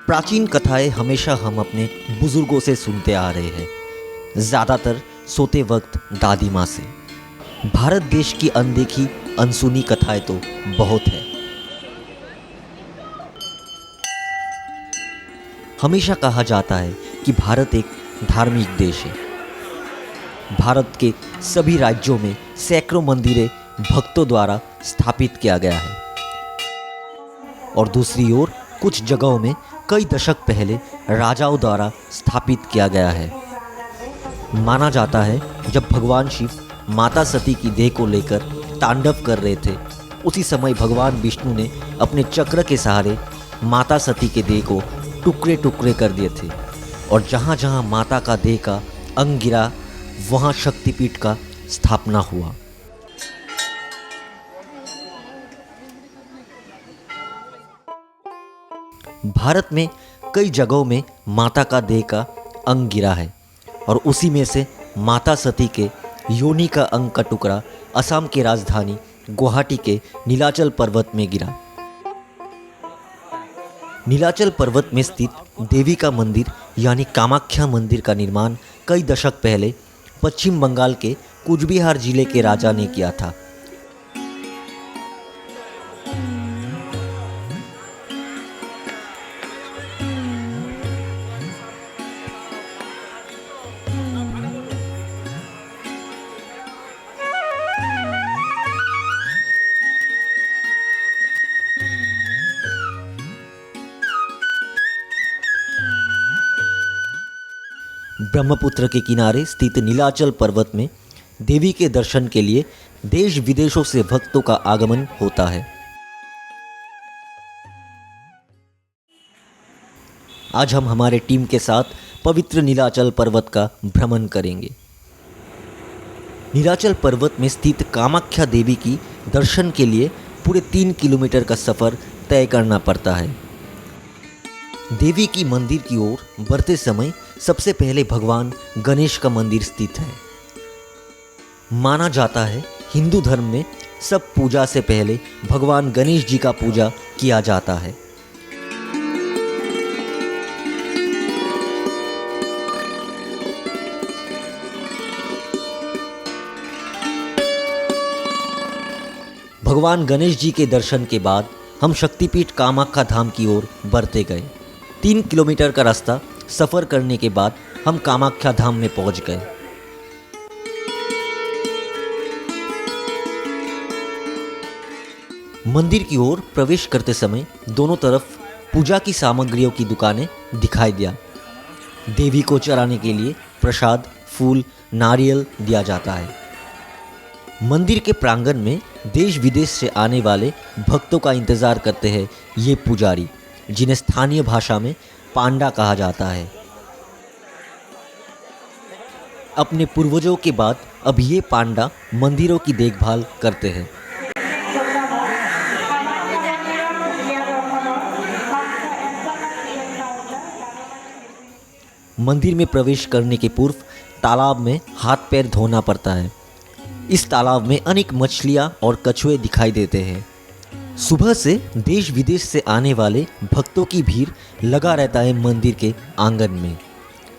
प्राचीन कथाएं हमेशा हम अपने बुजुर्गों से सुनते आ रहे हैं, ज़्यादातर सोते वक्त दादी माँ से। भारत देश की अनदेखी अनसुनी कथाएं तो बहुत है। हमेशा कहा जाता है कि भारत एक धार्मिक देश है। भारत के सभी राज्यों में सैकड़ों मंदिरें भक्तों द्वारा स्थापित किया गया है और दूसरी ओर कुछ जगहों में कई दशक पहले राजाओं द्वारा स्थापित किया गया है। माना जाता है जब भगवान शिव माता सती की देह को लेकर तांडव कर रहे थे, उसी समय भगवान विष्णु ने अपने चक्र के सहारे माता सती के देह को टुकड़े टुकड़े कर दिए थे और जहाँ जहाँ माता का देह का अंग गिरा वहाँ शक्तिपीठ का स्थापना हुआ। भारत में कई जगहों में माता का देह का अंग गिरा है और उसी में से माता सती के योनि का अंग का टुकड़ा असम की राजधानी गुवाहाटी के नीलाचल पर्वत में गिरा। नीलाचल पर्वत में स्थित देवी का मंदिर यानी कामाख्या मंदिर का निर्माण कई दशक पहले पश्चिम बंगाल के कूचबिहार जिले के राजा ने किया था। ब्रह्मपुत्र के किनारे स्थित नीलाचल पर्वत में देवी के दर्शन के लिए देश विदेशों से भक्तों का आगमन होता है। आज हम हमारे टीम के साथ पवित्र नीलाचल पर्वत का भ्रमण करेंगे। नीलाचल पर्वत में स्थित कामाख्या देवी की दर्शन के लिए पूरे 3 किलोमीटर का सफर तय करना पड़ता है। देवी की मंदिर की ओर बढ़ते समय सबसे पहले भगवान गणेश का मंदिर स्थित है। माना जाता है हिंदू धर्म में सब पूजा से पहले भगवान गणेश जी का पूजा किया जाता है। भगवान गणेश जी के दर्शन के बाद हम शक्तिपीठ कामाख्या धाम की ओर बढ़ते गए। 3 किलोमीटर का रास्ता सफ़र करने के बाद हम कामाख्या धाम में पहुंच गए। मंदिर की ओर प्रवेश करते समय दोनों तरफ पूजा की सामग्रियों की दुकानें दिखाई दिया। देवी को चढ़ाने के लिए प्रसाद, फूल, नारियल दिया जाता है। मंदिर के प्रांगण में देश विदेश से आने वाले भक्तों का इंतज़ार करते हैं ये पुजारी, जिन्हें स्थानीय भाषा में पांडा कहा जाता है। अपने पूर्वजों के बाद अब ये पांडा मंदिरों की देखभाल करते हैं। मंदिर में प्रवेश करने के पूर्व तालाब में हाथ पैर धोना पड़ता है। इस तालाब में अनेक मछलियाँ और कछुए दिखाई देते हैं। सुबह से देश विदेश से आने वाले भक्तों की भीड़ लगा रहता है मंदिर के आंगन में।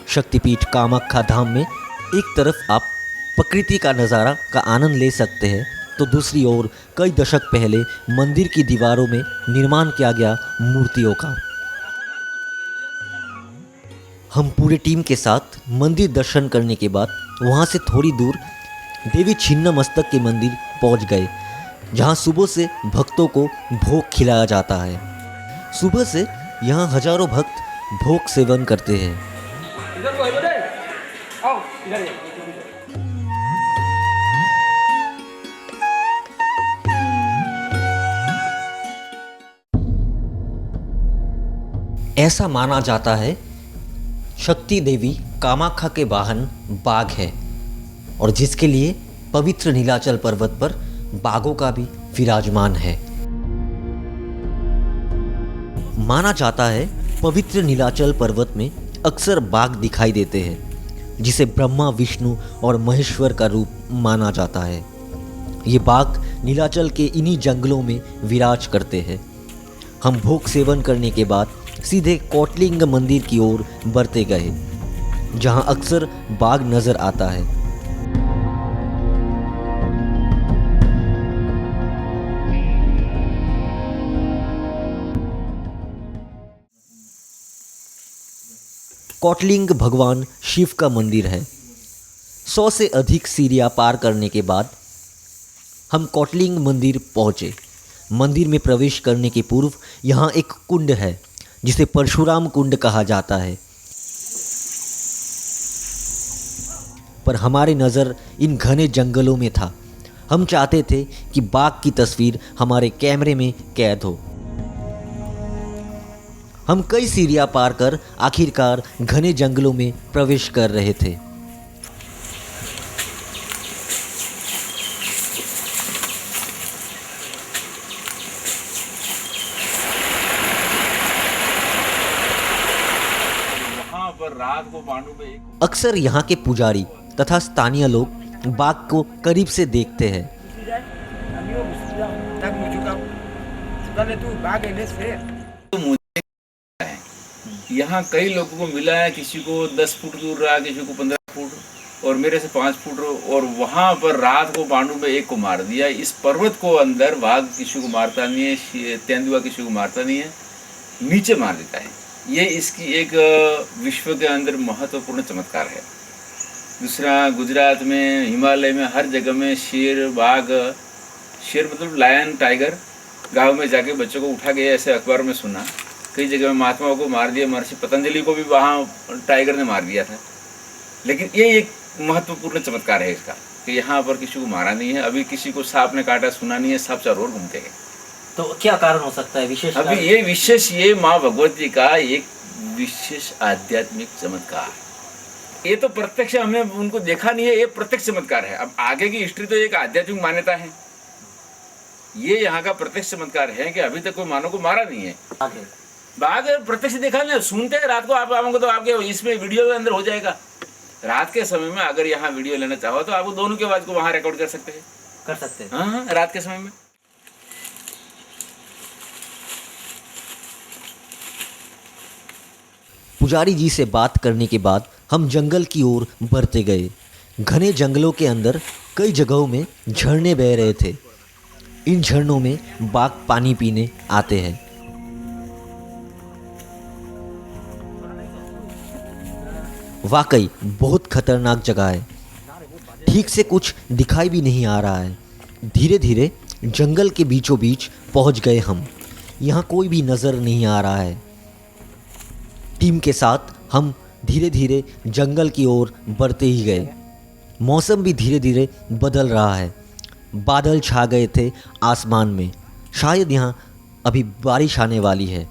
शक्तिपीठ कामाख्या धाम में एक तरफ आप प्रकृति का नज़ारा का आनंद ले सकते हैं तो दूसरी ओर कई दशक पहले मंदिर की दीवारों में निर्माण किया गया मूर्तियों का। हम पूरे टीम के साथ मंदिर दर्शन करने के बाद वहाँ से थोड़ी दूर देवी छिन्नमस्तक के मंदिर पहुँच गए, जहाँ सुबह से भक्तों को भोग खिलाया जाता है। सुबह से यहाँ हजारों भक्त भोग सेवन करते हैं। ऐसा माना जाता है शक्ति देवी कामाख्या के वाहन बाघ है और जिसके लिए पवित्र नीलाचल पर्वत पर बाघों का भी विराजमान है। माना जाता है पवित्र नीलाचल पर्वत में अक्सर बाघ दिखाई देते हैं, जिसे ब्रह्मा, विष्णु और महेश्वर का रूप माना जाता है। ये बाघ नीलाचल के इन्हीं जंगलों में विराज करते हैं। हम भोग सेवन करने के बाद सीधे कोटलिंग मंदिर की ओर बढ़ते गए, जहां अक्सर बाघ नजर आता है। कोटलिंग भगवान शिव का मंदिर है। 100 से अधिक सीढ़ियाँ पार करने के बाद हम कोटलिंग मंदिर पहुँचे। मंदिर में प्रवेश करने के पूर्व यहाँ एक कुंड है जिसे परशुराम कुंड कहा जाता है, पर हमारी नज़र इन घने जंगलों में था। हम चाहते थे कि बाघ की तस्वीर हमारे कैमरे में कैद हो। हम कई सीढ़ियाँ पार कर आखिरकार घने जंगलों में प्रवेश कर रहे थे। वहाँ पर रात को पांडु में अक्सर यहाँ के पुजारी तथा स्थानीय लोग बाघ को करीब से देखते हैं। यहाँ कई लोगों को मिला है, किसी को 10 फुट दूर रहा, किसी को 15 फुट और मेरे से 5 फुट, और वहाँ पर रात को पांडु में एक को मार दिया। इस पर्वत को अंदर बाघ किसी को मारता नहीं है, तेंदुआ किसी को मारता नहीं है, नीचे मार देता है। ये इसकी एक विश्व के अंदर महत्वपूर्ण चमत्कार है। दूसरा, गुजरात में, हिमालय में, हर जगह में शेर, बाघ, शेर मतलब लायन, टाइगर, गाँव में जाके बच्चों को उठा गया, ऐसे अखबार में सुना। कई जगह में महात्माओं को मार दिया, महर्षि पतंजलि को भी वहाँ टाइगर ने मार दिया था। लेकिन ये एक महत्वपूर्ण चमत्कार है इसका कि यहाँ पर किसी को मारा नहीं है। अभी किसी को सांप ने काटा सुना नहीं है, सांप चारों ओर घूमते हैं। तो क्या कारण हो सकता है विशेष? अभी ये विशेष, ये माँ भगवती का एक विशेष आध्यात्मिक चमत्कार। ये तो प्रत्यक्ष हमने उनको देखा नहीं है, ये प्रत्यक्ष चमत्कार है। अब आगे की हिस्ट्री तो एक आध्यात्मिक मान्यता है, ये यहाँ का प्रत्यक्ष चमत्कार है कि अभी तक कोई मानव को मारा नहीं है। बाघ प्रत्यक्ष देखा नहीं, सुनते हैं रात को। आप आऊंगे तो आपके इसमें वीडियो के अंदर हो जाएगा। रात के समय में अगर यहाँ वीडियो लेना चाहो तो आप दोनों की आवाज को वहां रिकॉर्ड कर सकते हैं। हाँ, रात के समय में। पुजारी जी से बात करने के बाद हम जंगल की ओर बढ़ते गए। घने जंगलों के अंदर कई जगहों में झरने बह रहे थे। इन झरनों में बाघ पानी पीने आते हैं। वाकई बहुत खतरनाक जगह है। ठीक से कुछ दिखाई भी नहीं आ रहा है। धीरे धीरे जंगल के बीचों बीच पहुंच गए हम। यहाँ कोई भी नज़र नहीं आ रहा है। टीम के साथ हम धीरे धीरे जंगल की ओर बढ़ते ही गए। मौसम भी धीरे धीरे बदल रहा है। बादल छा गए थे आसमान में। शायद यहाँ अभी बारिश आने वाली है।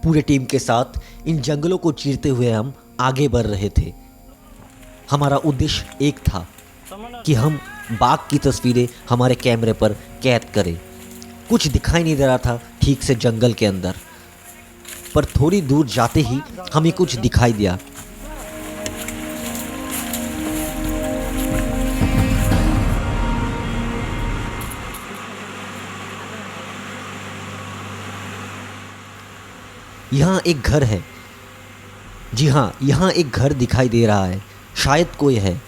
पूरे टीम के साथ इन जंगलों को चीरते हुए हम आगे बढ़ रहे थे। हमारा उद्देश्य एक था कि हम बाघ की तस्वीरें हमारे कैमरे पर कैद करें। कुछ दिखाई नहीं दे रहा था ठीक से जंगल के अंदर, पर थोड़ी दूर जाते ही हमें कुछ दिखाई दिया। यहाँ एक घर है। जी हाँ, यहाँ एक घर दिखाई दे रहा है। शायद कोई है।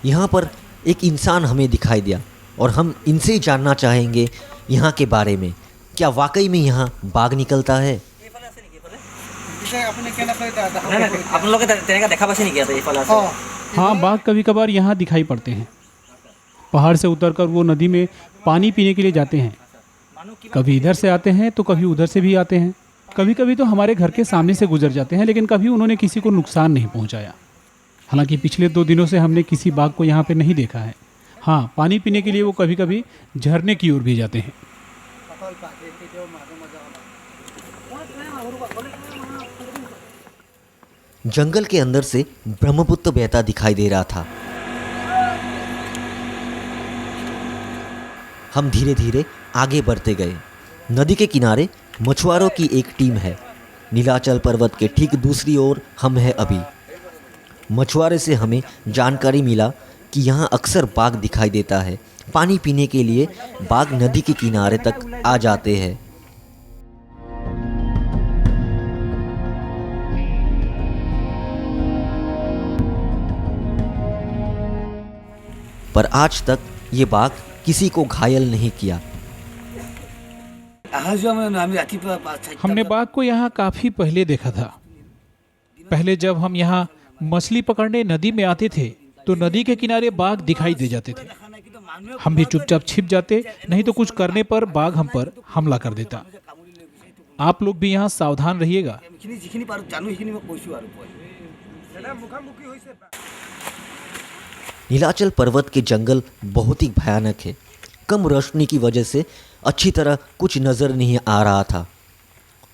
यहाँ पर एक इंसान हमें दिखाई दिया और हम इनसे ही जानना चाहेंगे यहाँ के बारे में। क्या वाकई में यहाँ बाघ निकलता है? हाँ, बाघ कभी कभार यहाँ दिखाई पड़ते हैं। पहाड़ से उतरकर वो नदी में पानी पीने के लिए जाते हैं। कभी इधर से आते हैं तो कभी उधर से भी आते हैं। कभी कभी तो हमारे घर के सामने से गुजर जाते हैं, लेकिन कभी उन्होंने किसी को नुकसान नहीं पहुंचाया। हालांकि पिछले 2 दिनों से हमने किसी बाघ को यहाँ पे नहीं देखा है। हाँ, पानी पीने के लिए वो कभी कभी झरने की ओर भी जाते हैं। जंगल के अंदर से ब्रह्मपुत्र बहता दिखाई दे रहा था। हम धीरे धीरे आगे बढ़ते गए। नदी के किनारे मछुआरों की एक टीम है। नीलाचल पर्वत के ठीक दूसरी ओर हम हैं अभी। मछुआरे से हमें जानकारी मिला कि यहाँ अक्सर बाघ दिखाई देता है। पानी पीने के लिए बाघ नदी के किनारे तक आ जाते हैं। पर आज तक ये बाघ किसी को घायल नहीं किया। हमने बाघ को यहाँ काफी पहले देखा था। पहले जब हम यहाँ मछली पकड़ने नदी में आते थे तो नदी के किनारे बाघ दिखाई दे जाते थे। हम भी चुपचाप छिप जाते, नहीं तो कुछ करने पर बाघ हम पर हमला कर देता। आप लोग भी यहाँ सावधान रहिएगा। नीलाचल पर्वत के जंगल बहुत ही भयानक है। कम रोशनी की वजह से अच्छी तरह कुछ नज़र नहीं आ रहा था।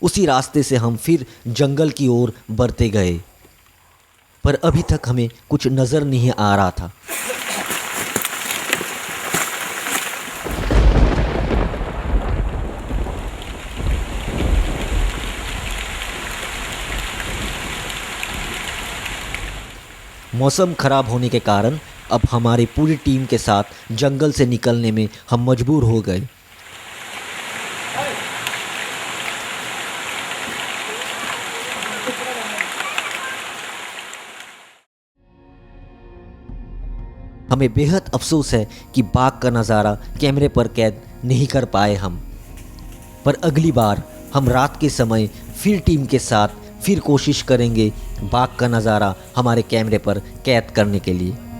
उसी रास्ते से हम फिर जंगल की ओर बढ़ते गए, पर अभी तक हमें कुछ नज़र नहीं आ रहा था। मौसम खराब होने के कारण अब हमारी पूरी टीम के साथ जंगल से निकलने में हम मजबूर हो गए। हमें बेहद अफसोस है कि बाघ का नज़ारा कैमरे पर कैद नहीं कर पाए हम, पर अगली बार हम रात के समय फिर टीम के साथ फिर कोशिश करेंगे बाघ का नज़ारा हमारे कैमरे पर कैद करने के लिए।